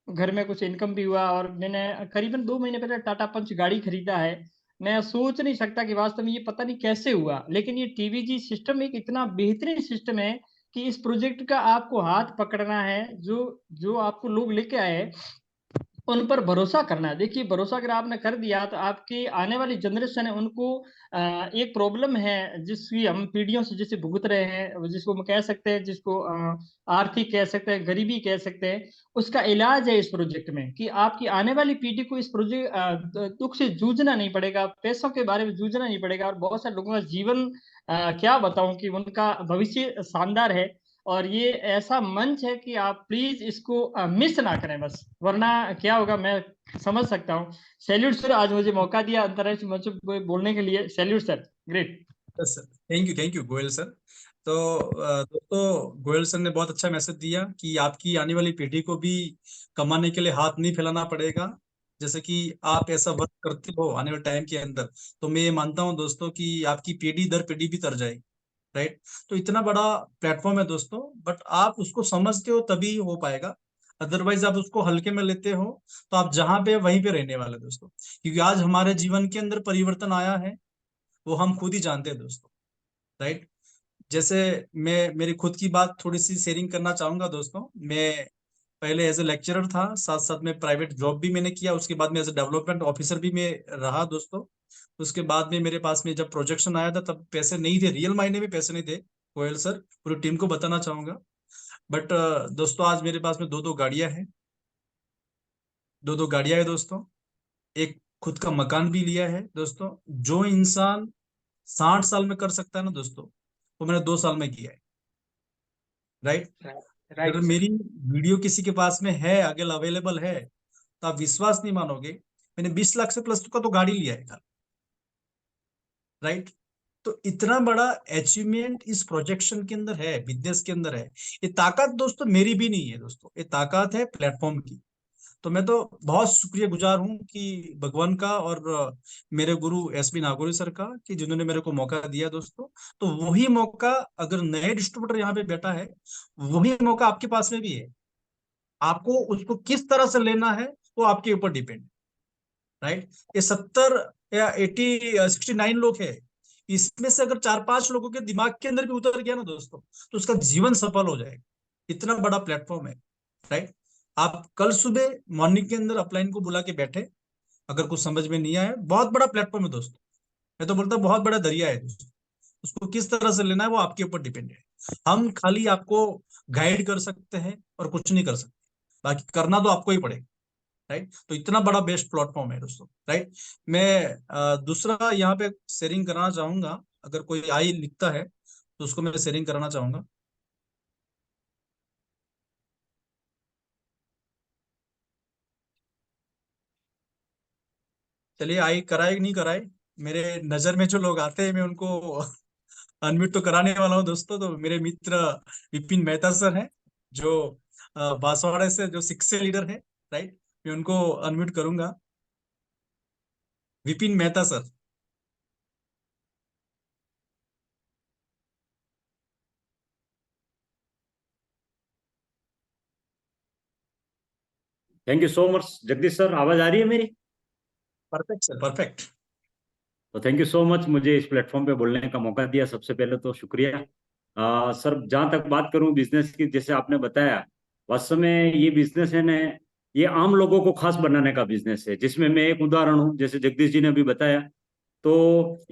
घर में कुछ इनकम भी हुआ, और मैंने करीबन 2 महीने पहले टाटा पंच गाड़ी खरीदा है। मैं सोच नहीं सकता कि वास्तव में ये पता नहीं कैसे हुआ, लेकिन ये टीवीजी सिस्टम एक इतना बेहतरीन सिस्टम है कि इस प्रोजेक्ट का आपको हाथ पकड़ना है। जो जो आपको लोग लेके आए उन पर भरोसा करना है। देखिए, भरोसा अगर आपने कर दिया तो आपकी आने वाली जनरेशन है उनको एक प्रॉब्लम है जिसकी हम पीढ़ियों से जिसे भुगत रहे हैं, जिसको हम कह सकते हैं, जिसको आर्थिक कह सकते हैं, गरीबी कह सकते हैं। उसका इलाज है इस प्रोजेक्ट में कि आपकी आने वाली पीढ़ी को इस प्रोजेक्ट दुख से जूझना नहीं पड़ेगा, पैसों के बारे में जूझना नहीं पड़ेगा, और बहुत सारे लोगों का जीवन क्या बताऊं कि उनका भविष्य शानदार है। और ये ऐसा मंच है कि आप प्लीज इसको मिस ना करें बस, वरना क्या होगा मैं समझ सकता हूँ। सैल्यूट सर, आज मुझे मौका दिया अंतर्राष्ट्रीय मंच पे बोलने के लिए। Salute sir, great. Yes sir, thank you Goyal sir. तो दोस्तों, गोयल सर ने बहुत अच्छा मैसेज दिया कि आपकी आने वाली पीढ़ी को भी कमाने के लिए हाथ नहीं फैलाना पड़ेगा। जैसे कि आप ऐसा वर्क करते हो आने वाले टाइम के अंदर, तो मैं ये मानता हूँ दोस्तों कि आपकी पीढ़ी दर पीढ़ी भी तर जाएगी, राइट। तो इतना बड़ा प्लेटफॉर्म है दोस्तों, बट आप उसको समझते हो तभी हो पाएगा। अदरवाइज आप उसको हल्के में लेते हो, तो आप जहां पे वहीं पे रहने वाले दोस्तों। क्योंकि आज हमारे जीवन के अंदर परिवर्तन आया है, वो हम खुद ही जानते हैं दोस्तों, राइट। जैसे मैं मेरी खुद की बात थोड़ी सी शेयरिंग करना चाहूंगा दोस्तों। मैं पहले एज ए लेक्चरर था, साथ साथ में प्राइवेट जॉब भी मैंने किया, उसके बाद में एज ए डेवलपमेंट ऑफिसर भी मैं रहा दोस्तों। उसके बाद में मेरे पास में जब प्रोजेक्शन आया था, तब पैसे नहीं थे, रियल मायने में पैसे नहीं थे गोयल सर, पूरी टीम को बताना चाहूंगा। बट दोस्तों, आज मेरे पास में दो दो गाड़ियां हैं, दो दो गाड़ियां हैं दोस्तों। एक खुद का मकान भी लिया है दोस्तों। जो इंसान 60 साल में कर सकता है ना दोस्तों, वो मैंने 2 साल में किया है। राइट। अगर राइट सर। मेरी वीडियो किसी के पास में है, अगर अवेलेबल है, तो आप विश्वास नहीं मानोगे, मैंने 20 लाख से प्लस का तो गाड़ी लिया है। राइट। तो इतना बड़ा अचीवमेंट इस प्रोजेक्शन के अंदर है, बिजनेस के अंदर है। ये ताकत दोस्तों मेरी भी नहीं है दोस्तों, ये ताकत है प्लेटफॉर्म की। तो मैं तो बहुत शुक्रिया गुजार हूं कि भगवान का और मेरे गुरु एसबी नागौरी सर का, कि जिन्होंने मेरे को मौका दिया दोस्तों। तो वही मौका अगर नए डिस्ट्रीब्यूटर यहाँ पे बैठा है, वही मौका आपके पास में भी है। आपको उसको किस तरह से लेना है वो आपके ऊपर डिपेंड। राइट। ये 70 या 69 लोग है, इसमें से अगर 4-5 लोगों के दिमाग के अंदर भी उतर गया ना दोस्तों, तो उसका जीवन सफल हो जाएगा। इतना बड़ा प्लेटफॉर्म है। राइट। आप कल सुबह मॉर्निंग के अंदर अपलाइन को बुला के बैठे, अगर कुछ समझ में नहीं आया, बहुत बड़ा प्लेटफॉर्म है दोस्तों। मैं तो बोलता हूँ बहुत बड़ा दरिया है दोस्तों। उसको किस तरह से लेना है वो आपके ऊपर डिपेंड है। हम खाली आपको गाइड कर सकते हैं और कुछ नहीं कर सकते, बाकी करना तो आपको ही पड़ेगा। राइट। तो इतना बड़ा बेस्ट प्लेटफॉर्म है दोस्तों। राइट। मैं दूसरा यहाँ पे शेयरिंग कराना चाहूंगा, अगर कोई आई लिखता है तो उसको मैं शेयरिंग कराना चाहूंगा। चलिए, आई कराए नहीं कराए, मेरे नजर में जो लोग आते हैं मैं उनको अनम्यूट तो कराने वाला हूँ दोस्तों। तो मेरे मित्र विपिन मेहता सर हैं, जो बांसवाड़ा से जो शिक्षक लीडर है। राइट। मैं उनको अनम्यूट करूंगा। Vipin Mehta sir. Thank you so much Jagdish sir, आवाज आ रही है मेरी? Perfect sir, perfect. तो थैंक यू सो मच, मुझे इस प्लेटफॉर्म पे बोलने का मौका दिया, सबसे पहले तो शुक्रिया। सर, जहाँ तक बात करूँ बिजनेस की, जैसे आपने बताया, वास्तव में ये बिजनेस है ना, ये आम लोगों को खास बनाने का बिजनेस है, जिसमें मैं एक उदाहरण हूँ, जैसे जगदीश जी ने अभी बताया। तो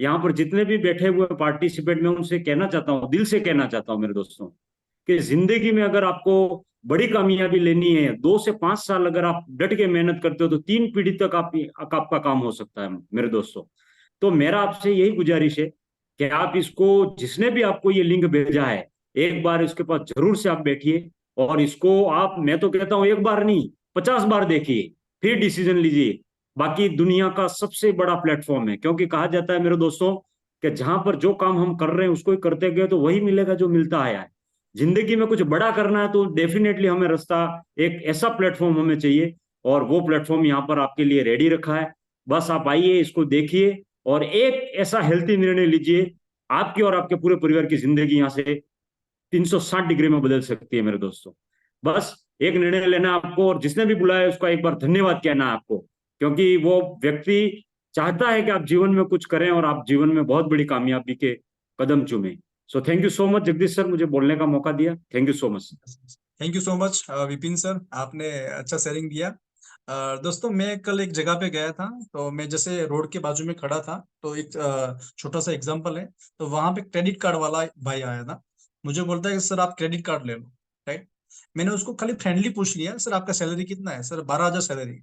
यहाँ पर जितने भी बैठे हुए पार्टिसिपेंट, मैं उनसे कहना चाहता हूँ, दिल से कहना चाहता हूँ मेरे दोस्तों, कि जिंदगी में अगर आपको बड़ी कामयाबी लेनी है, 2 से 5 साल अगर आप डट के मेहनत करते हो, तो 3 पीढ़ी तक आपका काम हो सकता है मेरे दोस्तों। तो मेरा आपसे यही गुजारिश है कि आप इसको, जिसने भी आपको ये लिंक भेजा है, एक बार इसके पास जरूर से आप बैठिए, और इसको आप, मैं तो कहता हूँ, एक बार नहीं 50 बार देखिए, फिर डिसीजन लीजिए। बाकी दुनिया का सबसे बड़ा प्लेटफॉर्म है, क्योंकि कहा जाता है मेरे दोस्तों कि जहां पर जो काम हम कर रहे हैं उसको ही करते गए तो वही मिलेगा जो मिलता आया है। जिंदगी में कुछ बड़ा करना है तो डेफिनेटली हमें रास्ता, एक ऐसा प्लेटफॉर्म हमें चाहिए, और वो प्लेटफॉर्म यहाँ पर आपके लिए रेडी रखा है। बस आप आइए, इसको देखिए, और एक ऐसा हेल्थी निर्णय लीजिए, आपकी और आपके पूरे परिवार की जिंदगी यहाँ से 360 डिग्री में बदल सकती है मेरे दोस्तों। बस एक निर्णय लेना है आपको, और जिसने भी बुलाया उसका एक बार धन्यवाद कहना है आपको, क्योंकि वो व्यक्ति चाहता है कि आप जीवन में कुछ करें और आप जीवन में बहुत बड़ी कामयाबी के कदम चूमें। So thank you so much Jagdish sir, मुझे बोलने का मौका दिया। Thank you so much. Thank you so much Vipin sir, आपने अच्छा शेयरिंग दिया। दोस्तों, मैं कल एक जगह पे गया था, तो मैं जैसे रोड के बाजू में खड़ा था, तो एक छोटा सा एग्जांपल है। तो वहां पे क्रेडिट कार्ड वाला भाई आया था, मुझे बोलता है कि सर आप क्रेडिट कार्ड ले लो। राइट। मैंने उसको खाली फ्रेंडली पूछ लिया, सर आपका सैलरी कितना है? Sir 12,000 salary.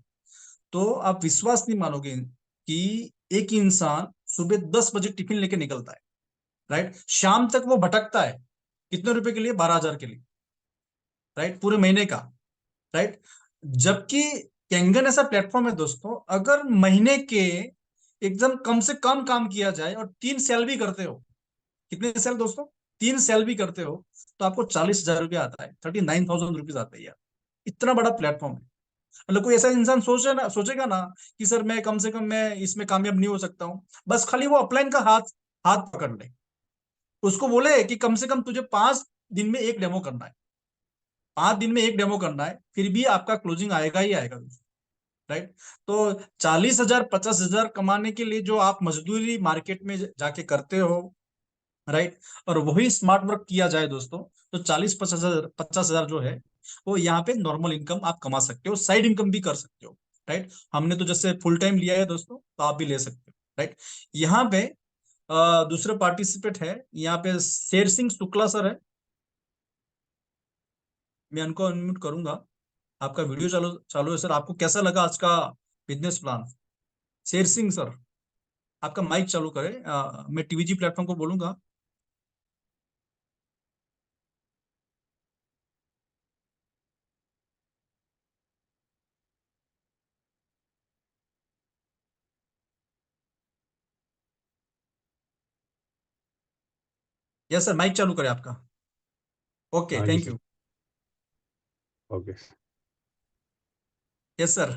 तो आप विश्वास नहीं मानोगे कि एक इंसान सुबह 10 बजे टिफिन लेके निकलता है, राइट, शाम तक वो भटकता है, कितने रुपए के लिए? 12,000 के लिए। राइट, पूरे महीने का। राइट। जबकि कैंगन ऐसा प्लेटफॉर्म है दोस्तों, अगर महीने के एकदम कम से कम काम किया जाए और 3 सेल भी करते हो, कितने सेल दोस्तों? 3 सेल भी करते हो, तो आपको 40,000 रुपया आता है, 39,000 रुपीज आता है यार। इतना बड़ा प्लेटफॉर्म है। मतलब कोई ऐसा इंसान सोचेगा ना कि सर मैं कम से कम मैं इसमें कामयाब नहीं हो सकता हूँ, बस खाली वो अपलाइन का हाथ हाथ पकड़ ले, उसको बोले कि कम से कम तुझे 5 दिन में एक डेमो करना है, 5 दिन में एक डेमो करना है, फिर भी आपका क्लोजिंग आएगा ही आएगा। राइट। तो 40,000 50,000 कमाने के लिए जो आप मजदूरी मार्केट में जाके करते हो, राइट, और वही स्मार्ट वर्क किया जाए दोस्तों, तो 40 50,000 जो है वो यहाँ पे नॉर्मल इनकम आप कमा सकते हो, साइड इनकम भी कर सकते हो। राइट। हमने तो जैसे फुल टाइम लिया है दोस्तों, तो आप भी ले सकते हो। राइट। यहाँ पे दूसरे पार्टिसिपेट है, यहाँ पे शेर सिंह शुक्ला सर है, मैं उनको अनम्यूट करूंगा। आपका वीडियो चालू चालू है सर, आपको कैसा लगा आज का business plan? Sher Singh sir, आपका माइक चालू करें। मैं टीवीजी प्लेटफॉर्म को बोलूंगा। यस सर, माइक चालू करें आपका। ओके, हाँ जी thank sir. You. Okay, yes sir.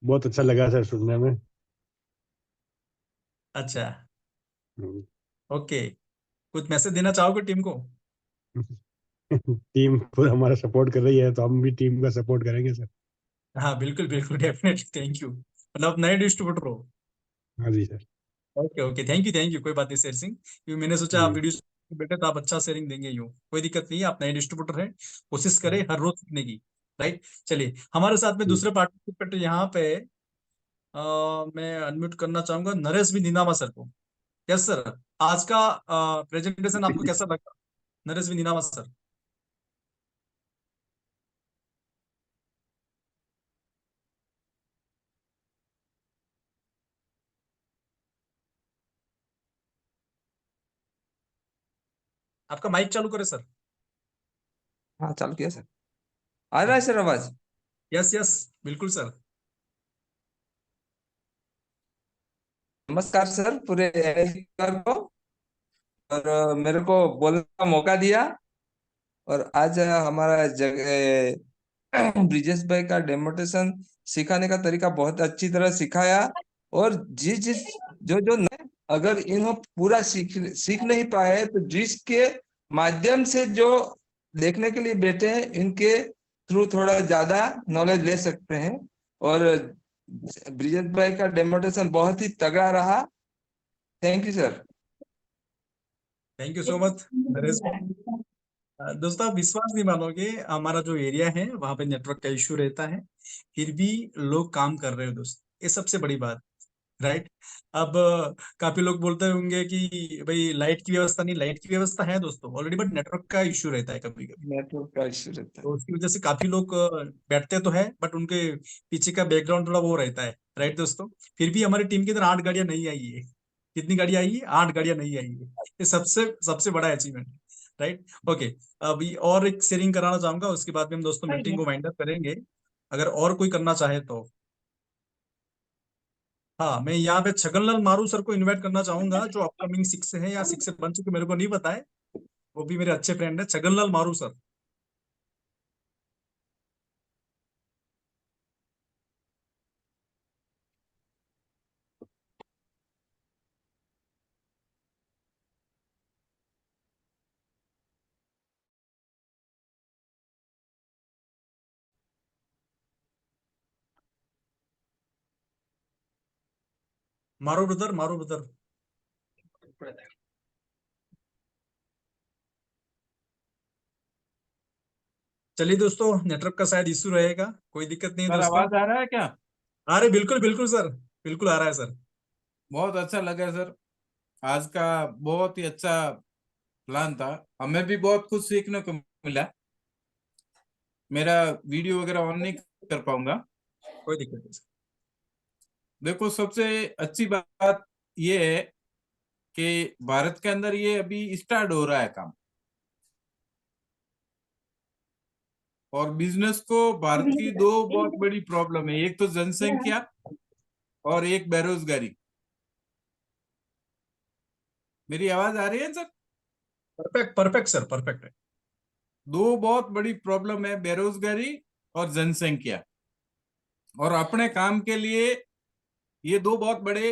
बहुत अच्छा लगा सर सुनने में। अच्छा, हम्म। ओके। कुछ मैसेज देना चाहोगे टीम को? टीम पूरा हमारा सपोर्ट कर रही है, तो हम भी टीम का सपोर्ट करेंगे सर। हाँ बिल्कुल बिल्कुल, डेफिनेटली, थैंक यू। मतलब आप नए डिस्ट्रीब्यूटर हो? हाँ जी sir. Okay okay, thank you, कोई बात नहीं शेर सिंह, क्योंकि मैंने सोचा आप हम्म। वीडियो बेटे तो आप अच्छा शेयरिंग देंगे, यूँ कोई दिक्कत नहीं है, आप नए डिस्ट्रीब्यूटर हैं, कोशिश करें हर रोज सीखने की। राइट, चलिए हमारे साथ में दूसरे पार्टिसिपेंट यहाँ पे मैं अनम्यूट करना चाहूंगा नरेश भी नीनामा सर को। यस सर, आज का प्रेजेंटेशन आपको कैसा लगा नरेश भी नीनामा सर? आपका माइक चालू करें सर। हाँ, चालू किया सर। आ रहा है सर आवाज? यस यस, बिल्कुल सर। नमस्कार सर पूरे परिवार को, और मेरे को बोलने का मौका दिया। और आज हमारा ब्रिजेश भाई का डेमोटेशन सिखाने का तरीका बहुत अच्छी तरह सिखाया। और जिस जिस जो जो अगर इन्हों पूरा सीख नहीं पाए, तो जिसके माध्यम से जो देखने के लिए बैठे हैं, इनके थ्रू थोड़ा ज्यादा नॉलेज ले सकते हैं। और ब्रिजेश भाई का डेमोटेशन बहुत ही तगड़ा रहा। Thank you sir. Thank you so much Naresh भाई। दोस्तों, आप विश्वास नहीं मानोगे, हमारा जो एरिया है वहां पे नेटवर्क का इश्यू रहता है, फिर भी लोग काम कर रहे हो दोस्त, ये सबसे बड़ी बात। राइट। अब काफी लोग बोलते होंगे कि भाई लाइट की व्यवस्था नहीं, लाइट की व्यवस्था है दोस्तों ऑलरेडी, बट नेटवर्क का इश्यू रहता है कभी कभी। नेटवर्क का इश्यू रहता है। तो उसकी वजह से काफी लोग बैठते तो है, बट उनके पीछे का बैकग्राउंड थोड़ा वो रहता है। राइट दोस्तों, फिर भी हमारी टीम के अंदर 8 गाड़ियां नहीं आई है। कितनी गाड़ियां आई है? 8 गाड़ियां नहीं आई है। ये सबसे सबसे बड़ा अचीवमेंट। Right, okay. अभी और एक शेयरिंग कराना चाहूंगा, उसके बाद में हम दोस्तों मीटिंग को वाइंड अप करेंगे, अगर और कोई करना चाहे तो। हाँ, मैं यहाँ पे छगनलाल मारू सर को इनवाइट करना चाहूंगा, जो अपकमिंग 6 से है या 6 से बन चुके मेरे को नहीं पता है। वो भी मेरे अच्छे फ्रेंड है, छगनलाल मारू सर। मारो ब्रदर, मारो ब्रदर। चलिए दोस्तों, नेटवर्क का शायद इशू रहेगा, कोई दिक्कत नहीं है सर दोस्तों। आवाज आ रहा है क्या? अरे बिल्कुल बिल्कुल सर, बिल्कुल आ रहा है सर। बहुत अच्छा लगा सर। आज का बहुत ही अच्छा प्लान था, हमें भी बहुत कुछ सीखने को मिला। मेरा वीडियो वगैरह ऑन नहीं कर पाऊंगा। कोई दिक्कत नहीं सर। देखो, सबसे अच्छी बात ये है कि भारत के अंदर ये अभी स्टार्ट हो रहा है काम। और बिजनेस को भारत की दो बहुत बड़ी प्रॉब्लम है, एक तो जनसंख्या और एक बेरोजगारी। मेरी आवाज आ रही है sir? Perfect perfect sir, perfect है। दो बहुत बड़ी प्रॉब्लम है, बेरोजगारी और जनसंख्या। और अपने काम के लिए ये दो बहुत बड़े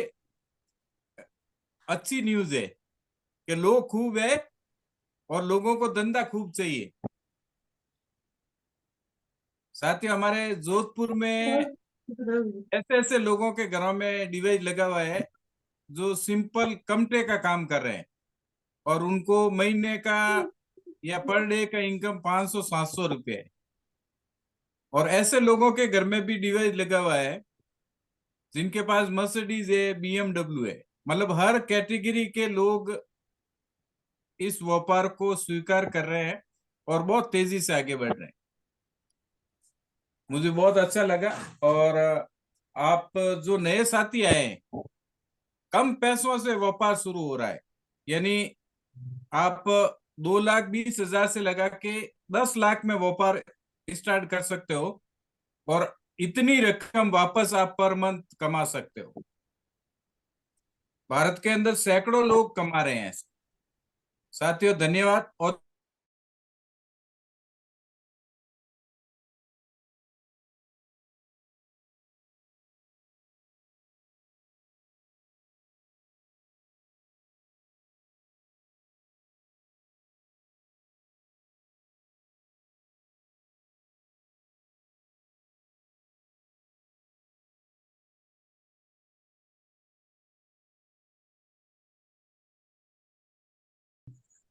अच्छी न्यूज है कि लोग खूब है और लोगों को धंधा खूब चाहिए। साथ ही हमारे जोधपुर में ऐसे ऐसे लोगों के घरों में डिवाइस लगा हुआ है जो सिंपल कमटे का काम कर रहे हैं, और उनको महीने का या पर डे का इनकम 500-700 रुपये है। और ऐसे लोगों के घर में भी डिवाइस लगा हुआ है जिनके पास मर्सिडीज है, BMW है। मतलब हर कैटेगरी के लोग इस व्यापार को स्वीकार कर रहे हैं और बहुत तेजी से आगे बढ़ रहे हैं। मुझे बहुत अच्छा लगा। और आप जो नए साथी आए हैं, कम पैसों से व्यापार शुरू हो रहा है, यानी आप 2,20,000 से लगा के 10 लाख में व्यापार स्टार्ट कर सकते हो और इतनी रकम वापस आप पर मंथ कमा सकते हो। भारत के अंदर सैकड़ों लोग कमा रहे हैं। साथियों धन्यवाद। और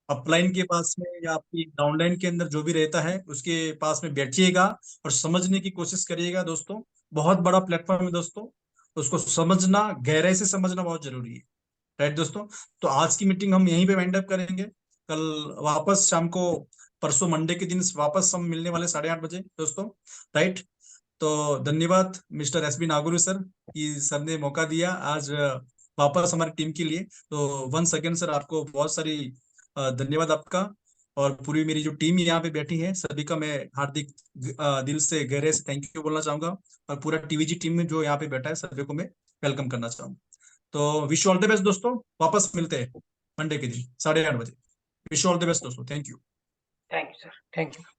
अपलाइन के पास में या आपकी डाउनलाइन के अंदर जो भी रहता है उसके पास में बैठिएगा और समझने की कोशिश करिएगा दोस्तों। बहुत बड़ा प्लेटफॉर्म है दोस्तों, उसको समझना, गहराई से समझना बहुत जरूरी है। राइट दोस्तों, तो आज की मीटिंग हम यहीं पे वाइंड अप करेंगे। कल वापस शाम को, परसों मंडे के दिन वापस हम मिलने वाले 8:30 बजे दोस्तों। राइट, तो धन्यवाद मिस्टर एस बी नागुरु सर कि सर ने मौका दिया आज वापस हमारी टीम के लिए। तो वंस अगेन सर आपको बहुत सारी धन्यवाद आपका, और पूरी मेरी जो टीम यहाँ पे बैठी है सभी का मैं हार्दिक दिल से गहरे से थैंक यू बोलना चाहूंगा। और पूरा टीवीजी टीम में जो यहाँ पे बैठा है सभी को मैं वेलकम करना चाहूंगा। तो विश ऑल द बेस्ट दोस्तों, वापस मिलते हैं मंडे के दिन 8:30 बजे। विश ऑल द बेस्ट दोस्तों, thank you. Thank you sir, thank you.